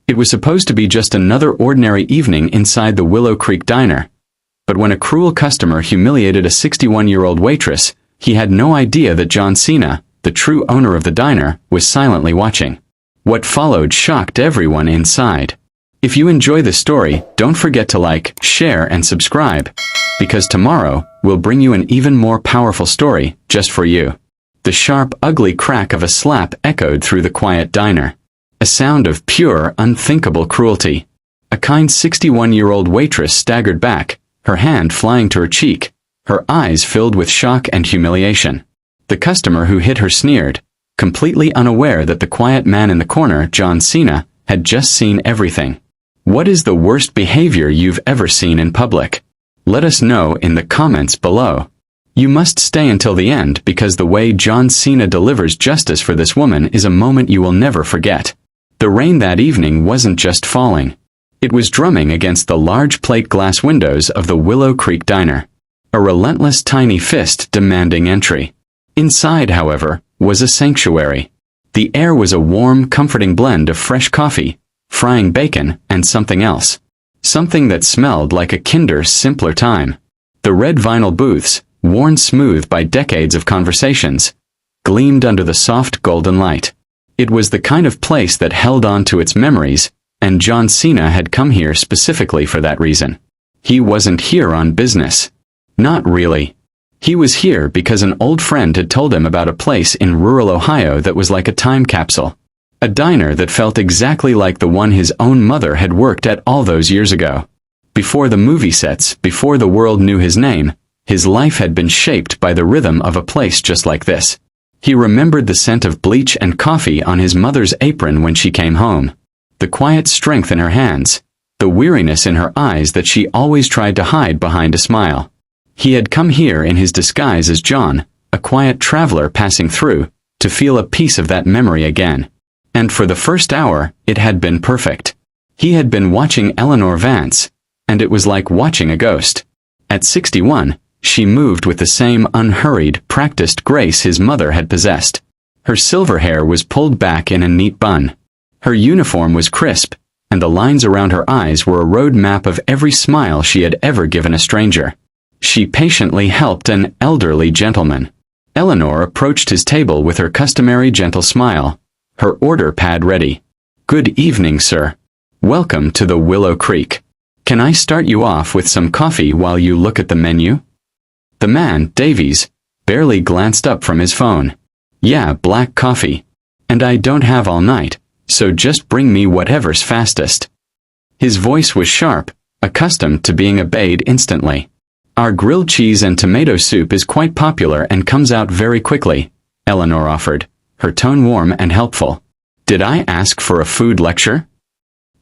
It was supposed to be just another ordinary evening inside the Willow Creek Diner. But when a cruel customer humiliated a 61-year-old waitress, he had no idea that John Cena, the true owner of the diner, was silently watching. What followed shocked everyone inside. If you enjoy this story, don't forget to like, share, and subscribe, because tomorrow we'll bring you an even more powerful story just for you. The sharp, ugly crack of a slap echoed through the quiet diner. A sound of pure, unthinkable cruelty. A kind 61-year-old waitress staggered back, her hand flying to her cheek, her eyes filled with shock and humiliation. The customer who hit her sneered, completely unaware that the quiet man in the corner, John Cena, had just seen everything. What is the worst behavior you've ever seen in public? Let us know in the comments below. You must stay until the end because the way John Cena delivers justice for this woman is a moment you will never forget. The rain that evening wasn't just falling. It was drumming against the large plate glass windows of the Willow Creek Diner. A relentless tiny fist demanding entry. Inside, however, was a sanctuary. The air was a warm, comforting blend of fresh coffee, frying bacon, and something else. Something that smelled like a kinder, simpler time. The red vinyl booths, worn smooth by decades of conversations, gleamed under the soft golden light. It was the kind of place that held on to its memories, and John Cena had come here specifically for that reason. He wasn't here on business. Not really. He was here because an old friend had told him about a place in rural Ohio that was like a time capsule. A diner that felt exactly like the one his own mother had worked at all those years ago. Before the movie sets, before the world knew his name, his life had been shaped by the rhythm of a place just like this. He remembered the scent of bleach and coffee on his mother's apron when she came home. The quiet strength in her hands, the weariness in her eyes that she always tried to hide behind a smile. He had come here in his disguise as John, a quiet traveler passing through, to feel a piece of that memory again. And for the first hour, it had been perfect. He had been watching Eleanor Vance, and it was like watching a ghost. At 61, she moved with the same unhurried, practiced grace his mother had possessed. Her silver hair was pulled back in a neat bun. Her uniform was crisp, and the lines around her eyes were a road map of every smile she had ever given a stranger. She patiently helped an elderly gentleman. Eleanor approached his table with her customary gentle smile, her order pad ready. "Good evening, sir. Welcome to the Willow Creek. Can I start you off with some coffee while you look at the menu?" The man, Davies, barely glanced up from his phone. "Yeah, black coffee. And I don't have all night, so just bring me whatever's fastest." His voice was sharp, accustomed to being obeyed instantly. "Our grilled cheese and tomato soup is quite popular and comes out very quickly," Eleanor offered, her tone warm and helpful. "Did I ask for a food lecture?"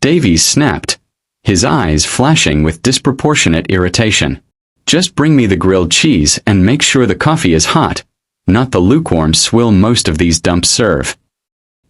Davies snapped, his eyes flashing with disproportionate irritation. "Just bring me the grilled cheese and make sure the coffee is hot, not the lukewarm swill most of these dumps serve."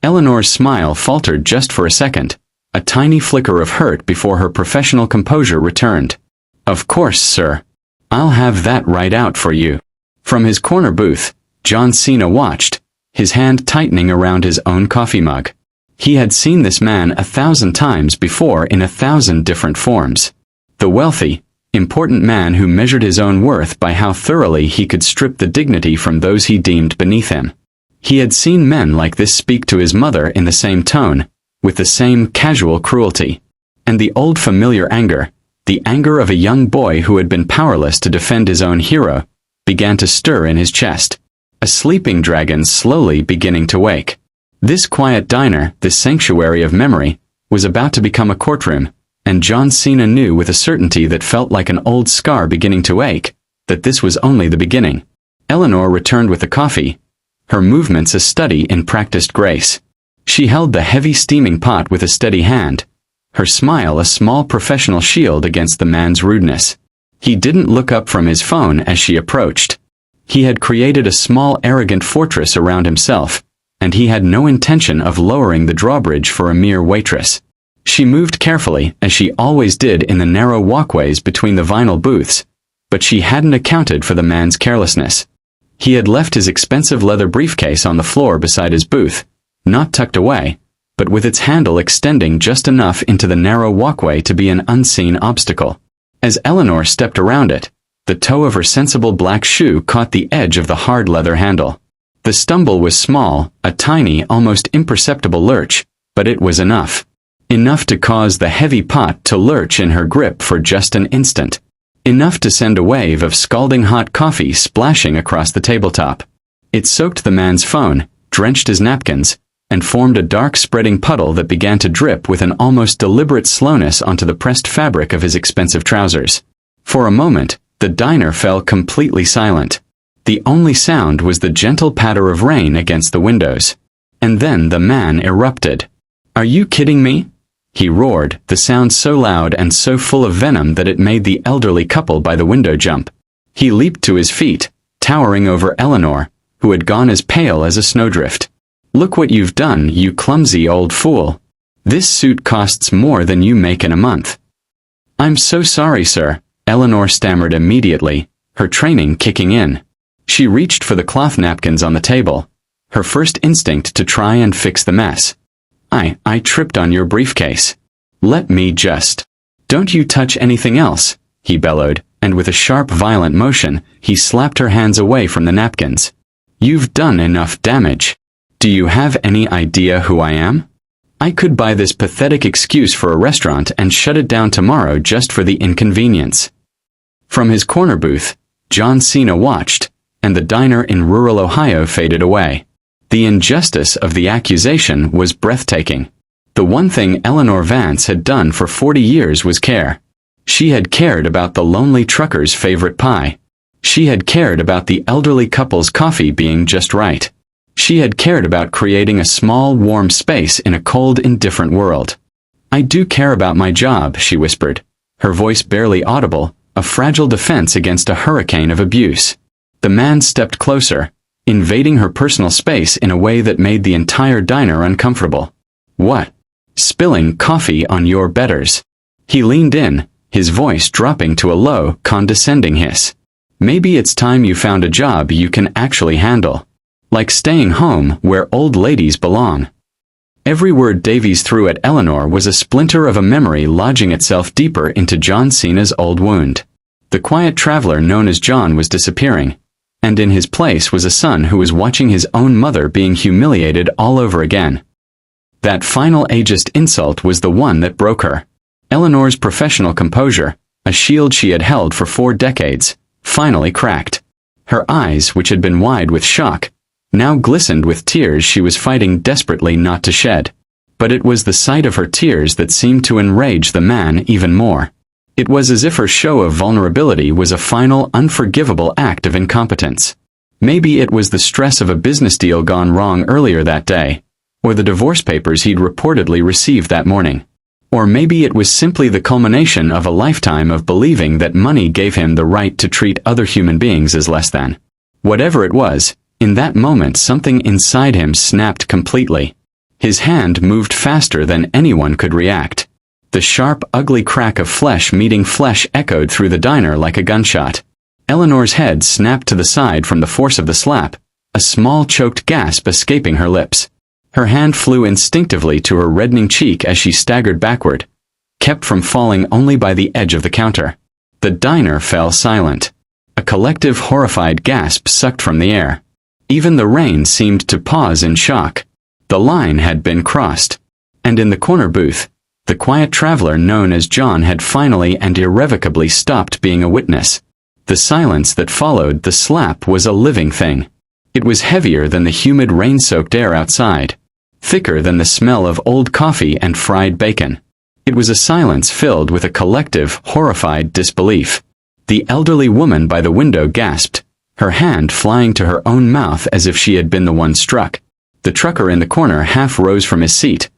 Eleanor's smile faltered just for a second, a tiny flicker of hurt before her professional composure returned. "Of course, sir. I'll have that right out for you." From his corner booth, John Cena watched, his hand tightening around his own coffee mug. He had seen this man 1,000 times before in 1,000 different forms. The wealthy, important man who measured his own worth by how thoroughly he could strip the dignity from those he deemed beneath him. He had seen men like this speak to his mother in the same tone, with the same casual cruelty. And the old familiar anger, the anger of a young boy who had been powerless to defend his own hero, began to stir in his chest. A sleeping dragon slowly beginning to wake. This quiet diner, this sanctuary of memory, was about to become a courtroom, and John Cena knew with a certainty that felt like an old scar beginning to ache, that this was only the beginning. Eleanor returned with the coffee, her movements a study in practiced grace. She held the heavy steaming pot with a steady hand, her smile a small professional shield against the man's rudeness. He didn't look up from his phone as she approached. He had created a small arrogant fortress around himself, and he had no intention of lowering the drawbridge for a mere waitress. She moved carefully, as she always did in the narrow walkways between the vinyl booths, but she hadn't accounted for the man's carelessness. He had left his expensive leather briefcase on the floor beside his booth, not tucked away, but with its handle extending just enough into the narrow walkway to be an unseen obstacle. As Eleanor stepped around it, the toe of her sensible black shoe caught the edge of the hard leather handle. The stumble was small, a tiny, almost imperceptible lurch, but it was enough. Enough to cause the heavy pot to lurch in her grip for just an instant. Enough to send a wave of scalding hot coffee splashing across the tabletop. It soaked the man's phone, drenched his napkins, and formed a dark spreading puddle that began to drip with an almost deliberate slowness onto the pressed fabric of his expensive trousers. For a moment, the diner fell completely silent. The only sound was the gentle patter of rain against the windows. And then the man erupted. "Are you kidding me?" he roared, the sound so loud and so full of venom that it made the elderly couple by the window jump. He leaped to his feet, towering over Eleanor, who had gone as pale as a snowdrift. "Look what you've done, you clumsy old fool. This suit costs more than you make in a month." "I'm so sorry, sir," Eleanor stammered immediately, her training kicking in. She reached for the cloth napkins on the table, her first instinct to try and fix the mess. I tripped on your briefcase. Let me just. Don't you touch anything else," he bellowed, and with a sharp, violent motion, he slapped her hands away from the napkins. "You've done enough damage. Do you have any idea who I am? I could buy this pathetic excuse for a restaurant and shut it down tomorrow just for the inconvenience." From his corner booth, John Cena watched, and the diner in rural Ohio faded away. The injustice of the accusation was breathtaking. The one thing Eleanor Vance had done for 40 years was care. She had cared about the lonely trucker's favorite pie. She had cared about the elderly couple's coffee being just right. She had cared about creating a small, warm space in a cold, indifferent world. "I do care about my job," she whispered, her voice barely audible, a fragile defense against a hurricane of abuse. The man stepped closer, invading her personal space in a way that made the entire diner uncomfortable. "What? Spilling coffee on your betters?" He leaned in, his voice dropping to a low, condescending hiss. "Maybe it's time you found a job you can actually handle. Like staying home where old ladies belong." Every word Davies threw at Eleanor was a splinter of a memory lodging itself deeper into John Cena's old wound. The quiet traveler known as John was disappearing, and in his place was a son who was watching his own mother being humiliated all over again. That final ageist insult was the one that broke her. Eleanor's professional composure, a shield she had held for 4 decades, finally cracked. Her eyes, which had been wide with shock, now glistened with tears she was fighting desperately not to shed. But it was the sight of her tears that seemed to enrage the man even more. It was as if her show of vulnerability was a final, unforgivable act of incompetence. Maybe it was the stress of a business deal gone wrong earlier that day, or the divorce papers he'd reportedly received that morning. Or maybe it was simply the culmination of a lifetime of believing that money gave him the right to treat other human beings as less than. Whatever it was, in that moment something inside him snapped completely. His hand moved faster than anyone could react. The sharp, ugly crack of flesh meeting flesh echoed through the diner like a gunshot. Eleanor's head snapped to the side from the force of the slap, a small choked gasp escaping her lips. Her hand flew instinctively to her reddening cheek as she staggered backward, kept from falling only by the edge of the counter. The diner fell silent. A collective horrified gasp sucked from the air. Even the rain seemed to pause in shock. The line had been crossed. And in the corner booth, the quiet traveler known as John had finally and irrevocably stopped being a witness. The silence that followed the slap was a living thing. It was heavier than the humid rain-soaked air outside, thicker than the smell of old coffee and fried bacon. It was a silence filled with a collective, horrified disbelief. The elderly woman by the window gasped, her hand flying to her own mouth as if she had been the one struck. The trucker in the corner half rose from his seat,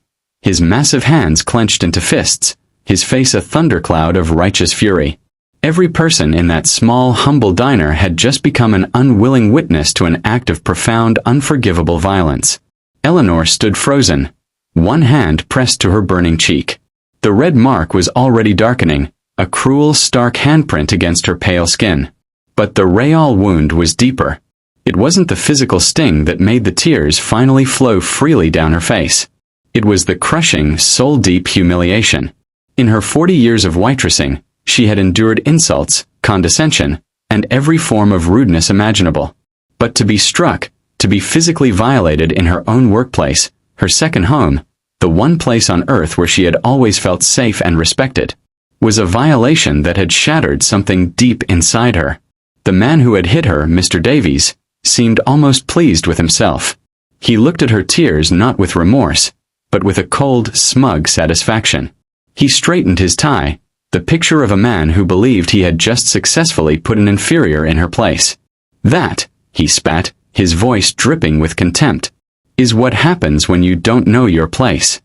his massive hands clenched into fists, his face a thundercloud of righteous fury. Every person in that small, humble diner had just become an unwilling witness to an act of profound, unforgivable violence. Eleanor stood frozen, one hand pressed to her burning cheek. The red mark was already darkening, a cruel, stark handprint against her pale skin. But the Rayal wound was deeper. It wasn't the physical sting that made the tears finally flow freely down her face. It was the crushing, soul-deep humiliation. In her 40 years of waitressing, she had endured insults, condescension, and every form of rudeness imaginable. But to be struck, to be physically violated in her own workplace, her second home, the one place on earth where she had always felt safe and respected, was a violation that had shattered something deep inside her. The man who had hit her, Mr. Davies, seemed almost pleased with himself. He looked at her tears not with remorse, but with a cold, smug satisfaction. He straightened his tie, the picture of a man who believed he had just successfully put an inferior in her place. That, he spat, his voice dripping with contempt, is what happens when you don't know your place.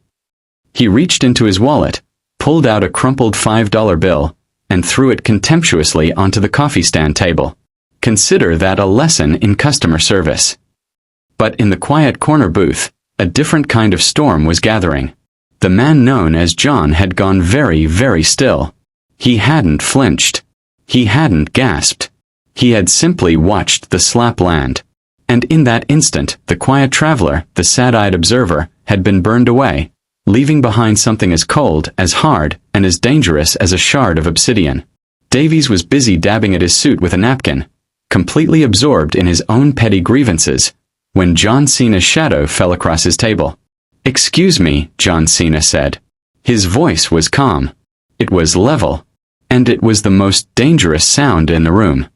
He reached into his wallet, pulled out a crumpled $5 bill, and threw it contemptuously onto the coffee stand table. Consider that a lesson in customer service. But in the quiet corner booth, a different kind of storm was gathering. The man known as John had gone very, very still. He hadn't flinched. He hadn't gasped. He had simply watched the slap land. And in that instant, the quiet traveler, the sad-eyed observer, had been burned away, leaving behind something as cold, as hard, and as dangerous as a shard of obsidian. Davies was busy dabbing at his suit with a napkin, completely absorbed in his own petty grievances, when John Cena's shadow fell across his table. "Excuse me," John Cena said. His voice was calm. It was level. And it was the most dangerous sound in the room.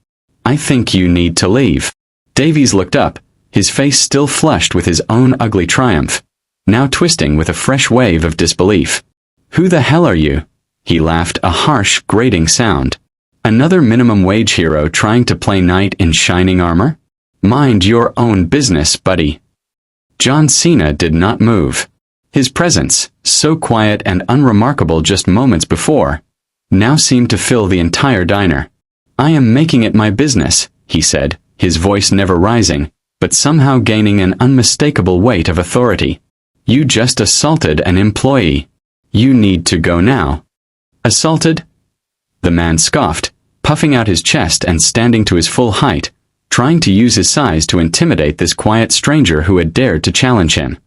"I think you need to leave." Davies looked up, his face still flushed with his own ugly triumph, now twisting with a fresh wave of disbelief. "Who the hell are you?" He laughed, a harsh, grating sound. "Another minimum wage hero trying to play knight in shining armor? Mind your own business, buddy." John Cena did not move. His presence, so quiet and unremarkable just moments before, now seemed to fill the entire diner. "I am making it my business," he said, his voice never rising, but somehow gaining an unmistakable weight of authority. "You just assaulted an employee. You need to go now." "Assaulted?" The man scoffed, puffing out his chest and standing to his full height, trying to use his size to intimidate this quiet stranger who had dared to challenge him.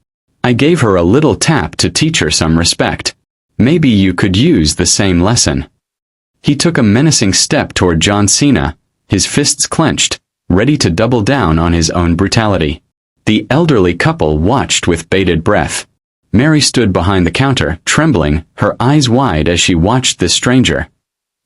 "I gave her a little tap to teach her some respect. Maybe you could use the same lesson." He took a menacing step toward John Cena, his fists clenched, ready to double down on his own brutality. The elderly couple watched with bated breath. Mary stood behind the counter, trembling, her eyes wide as she watched this stranger.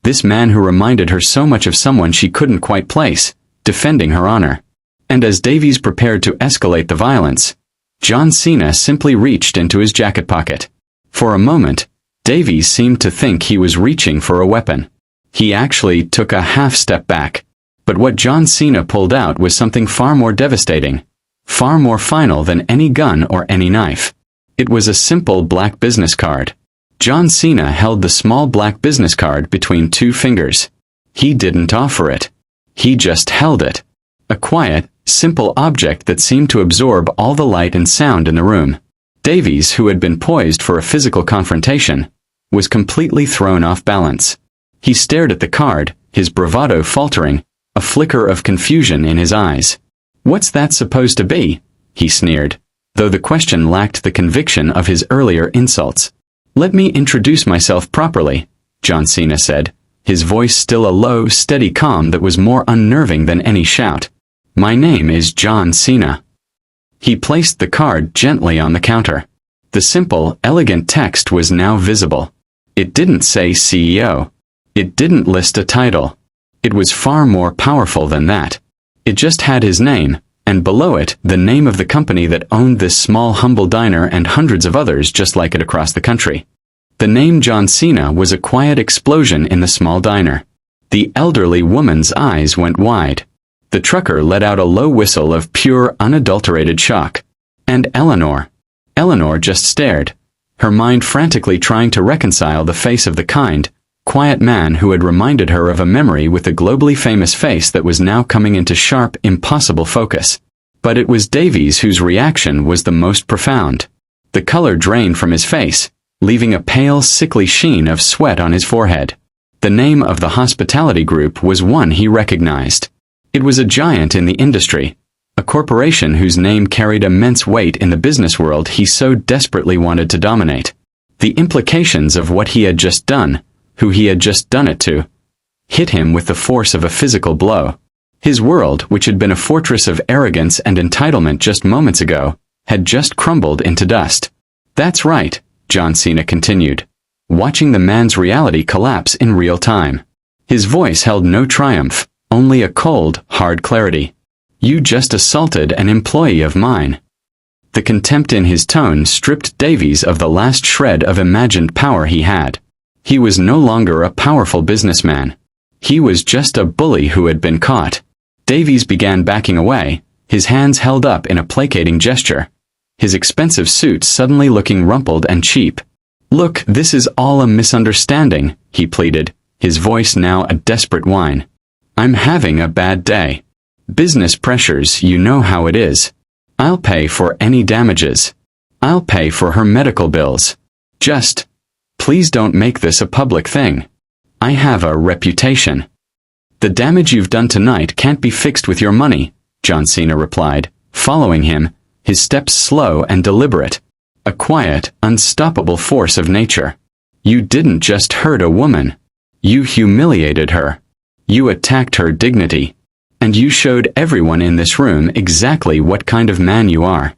This man who reminded her so much of someone she couldn't quite place, defending her honor. And as Davies prepared to escalate the violence, John Cena simply reached into his jacket pocket. For a moment, Davies seemed to think he was reaching for a weapon. He actually took a half step back. But what John Cena pulled out was something far more devastating, far more final than any gun or any knife. It was a simple black business card. John Cena held the small black business card between two fingers. He didn't offer it. He just held it. A quiet, simple object that seemed to absorb all the light and sound in the room. Davies, who had been poised for a physical confrontation, was completely thrown off balance. He stared at the card, his bravado faltering, a flicker of confusion in his eyes. "What's that supposed to be?" he sneered, though the question lacked the conviction of his earlier insults. "Let me introduce myself properly," John Cena said, his voice still a low, steady calm that was more unnerving than any shout. "My name is John Cena." He placed the card gently on the counter. The simple, elegant text was now visible. It didn't say CEO. It didn't list a title. It was far more powerful than that. It just had his name, and below it, the name of the company that owned this small humble diner and hundreds of others just like it across the country. The name John Cena was a quiet explosion in the small diner. The elderly woman's eyes went wide. The trucker let out a low whistle of pure, unadulterated shock. And Eleanor just stared, her mind frantically trying to reconcile the face of the kind, quiet man who had reminded her of a memory with a globally famous face that was now coming into sharp, impossible focus. But it was Davies whose reaction was the most profound. The color drained from his face, leaving a pale, sickly sheen of sweat on his forehead. The name of the hospitality group was one he recognized. It was a giant in the industry, a corporation whose name carried immense weight in the business world he so desperately wanted to dominate. The implications of what he had just done, who he had just done it to, hit him with the force of a physical blow. His world, which had been a fortress of arrogance and entitlement just moments ago, had just crumbled into dust. "That's right," John Cena continued, watching the man's reality collapse in real time. His voice held no triumph, only a cold, hard clarity. "You just assaulted an employee of mine." The contempt in his tone stripped Davies of the last shred of imagined power he had. He was no longer a powerful businessman. He was just a bully who had been caught. Davies began backing away, his hands held up in a placating gesture, his expensive suit suddenly looking rumpled and cheap. "Look, this is all a misunderstanding," he pleaded, his voice now a desperate whine. "I'm having a bad day. Business pressures, you know how it is. I'll pay for any damages. I'll pay for her medical bills. Just, please don't make this a public thing. I have a reputation." "The damage you've done tonight can't be fixed with your money," John Cena replied, following him, his steps slow and deliberate. A quiet, unstoppable force of nature. "You didn't just hurt a woman. You humiliated her. You attacked her dignity. And you showed everyone in this room exactly what kind of man you are."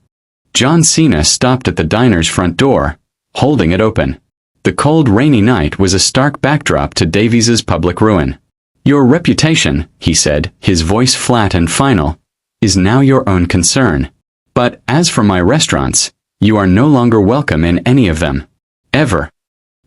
John Cena stopped at the diner's front door, holding it open. The cold, rainy night was a stark backdrop to Davies's public ruin. "Your reputation," he said, his voice flat and final, "is now your own concern. But as for my restaurants, you are no longer welcome in any of them. Ever."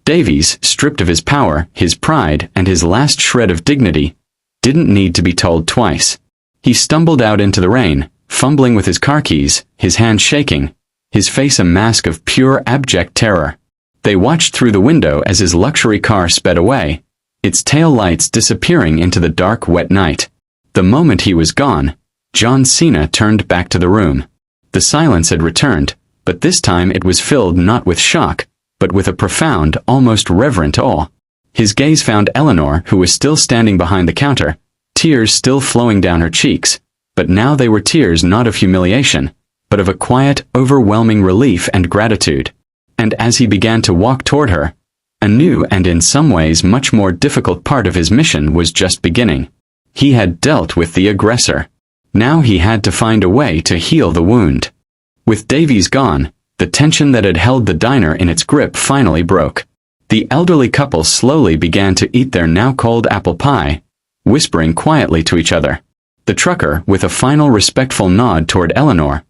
Davies, stripped of his power, his pride, and his last shred of dignity, didn't need to be told twice. He stumbled out into the rain, fumbling with his car keys, his hands shaking, his face a mask of pure abject terror. They watched through the window as his luxury car sped away, its tail lights disappearing into the dark, wet night. The moment he was gone, John Cena turned back to the room. The silence had returned, but this time it was filled not with shock, but with a profound, almost reverent awe. His gaze found Eleanor, who was still standing behind the counter, tears still flowing down her cheeks, but now they were tears not of humiliation, but of a quiet, overwhelming relief and gratitude. And as he began to walk toward her, a new and in some ways much more difficult part of his mission was just beginning. He had dealt with the aggressor. Now he had to find a way to heal the wound. With Davies gone, the tension that had held the diner in its grip finally broke. The elderly couple slowly began to eat their now cold apple pie, whispering quietly to each other. The trucker, with a final respectful nod toward Eleanor,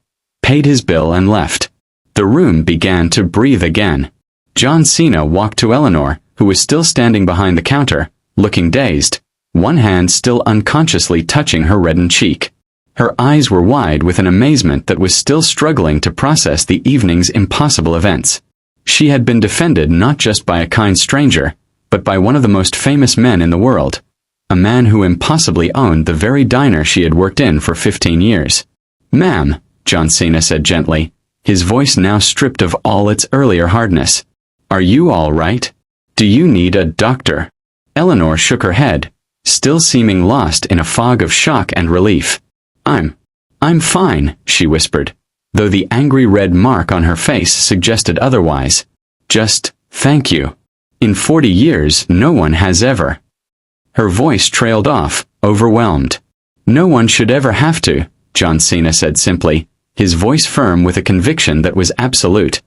paid his bill and left. The room began to breathe again. John Cena walked to Eleanor, who was still standing behind the counter, looking dazed, one hand still unconsciously touching her reddened cheek. Her eyes were wide with an amazement that was still struggling to process the evening's impossible events. She had been defended not just by a kind stranger, but by one of the most famous men in the world, a man who impossibly owned the very diner she had worked in for 15 years. "Ma'am," John Cena said gently, his voice now stripped of all its earlier hardness. "Are you all right? Do you need a doctor?" Eleanor shook her head, still seeming lost in a fog of shock and relief. I'm fine," she whispered, though the angry red mark on her face suggested otherwise. "Just, thank you. In 40 years, no one has ever." Her voice trailed off, overwhelmed. "No one should ever have to," John Cena said simply, his voice firm with a conviction that was absolute.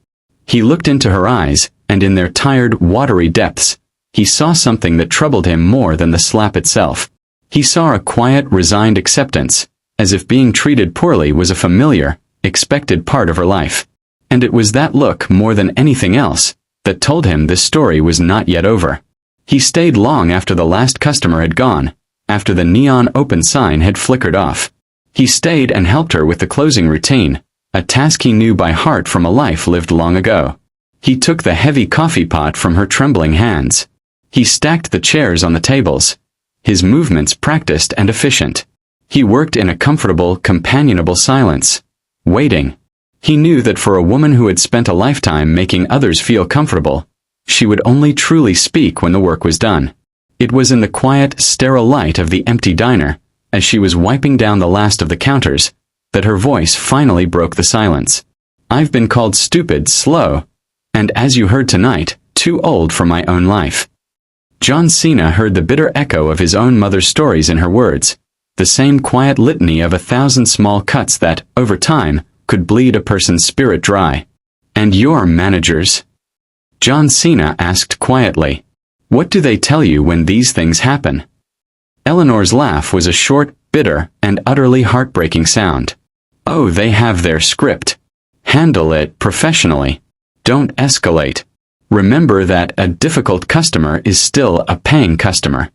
He looked into her eyes, and in their tired, watery depths, he saw something that troubled him more than the slap itself. He saw a quiet, resigned acceptance, as if being treated poorly was a familiar, expected part of her life. And it was that look, more than anything else, that told him this story was not yet over. He stayed long after the last customer had gone, after the neon open sign had flickered off. He stayed and helped her with the closing routine, a task he knew by heart from a life lived long ago. He took the heavy coffee pot from her trembling hands. He stacked the chairs on the tables, his movements practiced and efficient. He worked in a comfortable, companionable silence, waiting. He knew that for a woman who had spent a lifetime making others feel comfortable, she would only truly speak when the work was done. It was in the quiet, sterile light of the empty diner, as she was wiping down the last of the counters, that her voice finally broke the silence. "I've been called stupid, slow, and as you heard tonight, too old for my own life." John Cena heard the bitter echo of his own mother's stories in her words, the same quiet litany of 1,000 small cuts that, over time, could bleed a person's spirit dry. "And your managers?" John Cena asked quietly. "What do they tell you when these things happen?" Eleanor's laugh was a short, bitter, and utterly heartbreaking sound. "Oh, they have their script. Handle it professionally. Don't escalate. Remember that a difficult customer is still a paying customer.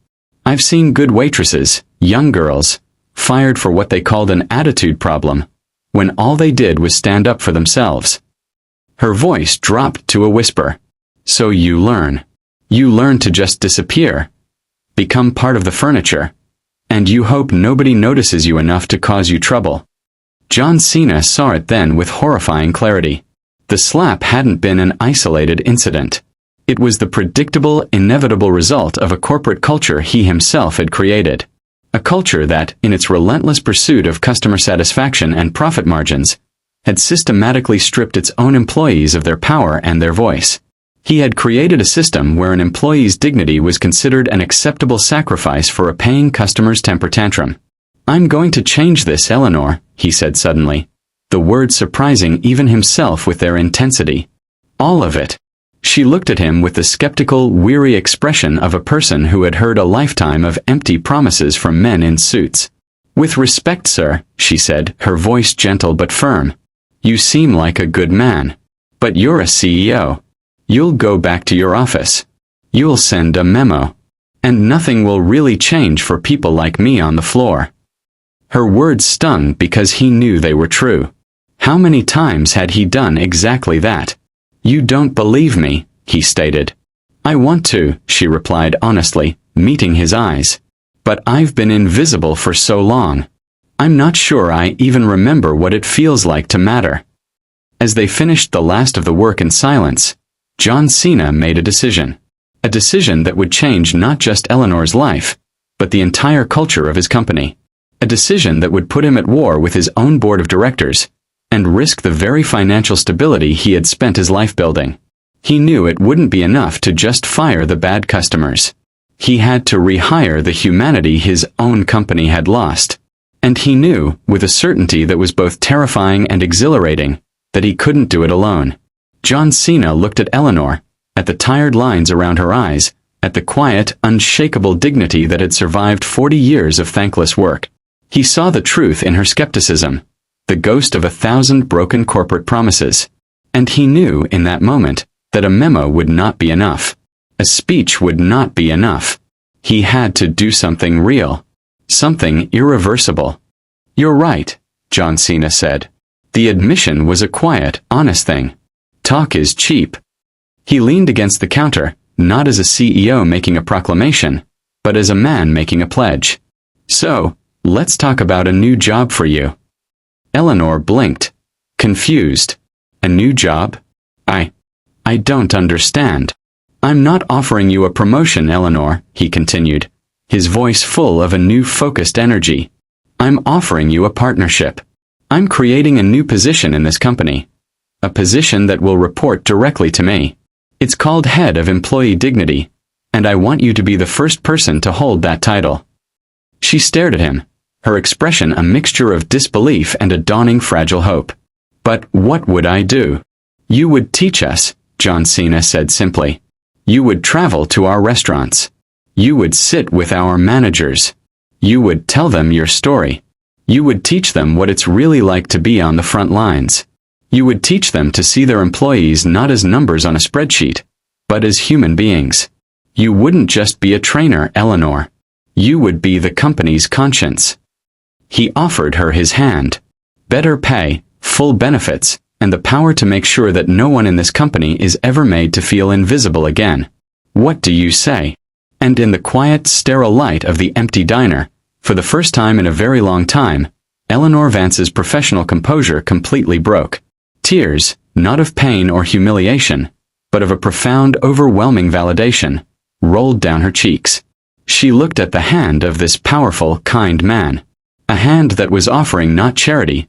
I've seen good waitresses, young girls, fired for what they called an attitude problem, when all they did was stand up for themselves." Her voice dropped to a whisper. "So you learn. You learn to just disappear. Become part of the furniture. And you hope nobody notices you enough to cause you trouble." John Cena saw it then with horrifying clarity. The slap hadn't been an isolated incident. It was the predictable, inevitable result of a corporate culture he himself had created. A culture that, in its relentless pursuit of customer satisfaction and profit margins, had systematically stripped its own employees of their power and their voice. He had created a system where an employee's dignity was considered an acceptable sacrifice for a paying customer's temper tantrum. "I'm going to change this, Eleanor," he said suddenly, the words surprising even himself with their intensity. "All of it." She looked at him with the skeptical, weary expression of a person who had heard a lifetime of empty promises from men in suits. "With respect, sir," she said, her voice gentle but firm. "You seem like a good man. But you're a CEO. You'll go back to your office. You'll send a memo. And nothing will really change for people like me on the floor." Her words stung because he knew they were true. How many times had he done exactly that? "You don't believe me," he stated. "I want to," she replied honestly, meeting his eyes. "But I've been invisible for so long. I'm not sure I even remember what it feels like to matter." As they finished the last of the work in silence, John Cena made a decision. A decision that would change not just Eleanor's life, but the entire culture of his company. A decision that would put him at war with his own board of directors, and risk the very financial stability he had spent his life building. He knew it wouldn't be enough to just fire the bad customers. He had to rehire the humanity his own company had lost. And he knew, with a certainty that was both terrifying and exhilarating, that he couldn't do it alone. John Cena looked at Eleanor, at the tired lines around her eyes, at the quiet, unshakable dignity that had survived 40 years of thankless work. He saw the truth in her skepticism, the ghost of 1,000 broken corporate promises. And he knew in that moment that a memo would not be enough. A speech would not be enough. He had to do something real. Something irreversible. "You're right," John Cena said. The admission was a quiet, honest thing. Talk is cheap. He leaned against the counter, not as a CEO making a proclamation, but as a man making a pledge. "So, let's talk about a new job for you." Eleanor blinked, confused. "A new job? I don't understand." "I'm not offering you a promotion, Eleanor," he continued, his voice full of a new focused energy. "I'm offering you a partnership. I'm creating a new position in this company. A position that will report directly to me. It's called Head of Employee Dignity, and I want you to be the first person to hold that title." She stared at him, her expression a mixture of disbelief and a dawning fragile hope. "But what would I do?" "You would teach us," John Cena said simply. "You would travel to our restaurants. You would sit with our managers. You would tell them your story. You would teach them what it's really like to be on the front lines. You would teach them to see their employees not as numbers on a spreadsheet, but as human beings. You wouldn't just be a trainer, Eleanor. You would be the company's conscience." He offered her his hand. Better pay, full benefits, and the power to make sure that no one in this company is ever made to feel invisible again. "What do you say?" And in the quiet, sterile light of the empty diner, for the first time in a very long time, Eleanor Vance's professional composure completely broke. Tears, not of pain or humiliation, but of a profound, overwhelming validation, rolled down her cheeks. She looked at the hand of this powerful, kind man. A hand that was offering not charity,